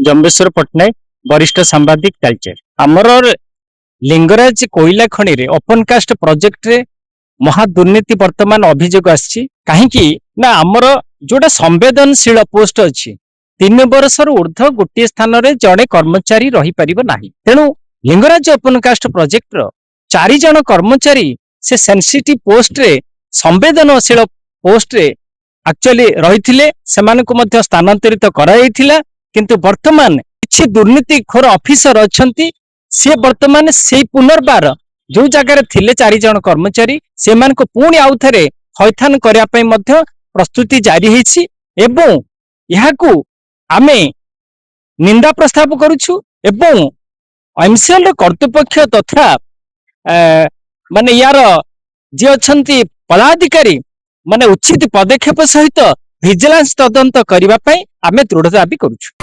जम्बेश्वर पट्टनायक वरिष्ठ सांबादिक तालचेर आमर लिंगराज कोईला खनि रे ओपन कास्ट प्रोजेक्ट रे महा दुर्नीति वर्तमान अभियोग आछि कहीं ना आमर जोटा संवेदनशील पोस्ट अच्छी 3 वर्षर ऊर्ध्व गोटे स्थान रे जड़े कर्मचारी रही परिबो नाही तेणु लिंगराज ओपन कास्ट प्रोजेक्ट रो 4 जन कर्मचारी से सेंसिटिव पोस्ट रे संवेदनशील पोस्ट रे एक्चुअली रही सेमानकु मध्य स्थानांतरित कराइथिला किंतु वर्तमान किछि दुर्नीतिखोर ऑफिसर अछंती से वर्तमान से पुनर्बार जो जगार थिले 4 जन कर्मचारी से पुणी आउ थे हैथान करने प्रस्तुति जारी होइछि एवं यहाकू आमे निंदा प्रस्ताव करुछु एवं एमसीएल कर्तृपक्ष तथा माने यार जे अछंती पदाधिकारी माने उचित पदक्षेप सहित विजिलेंस तदंत करने आमे दृढ़ दाबी करुछु।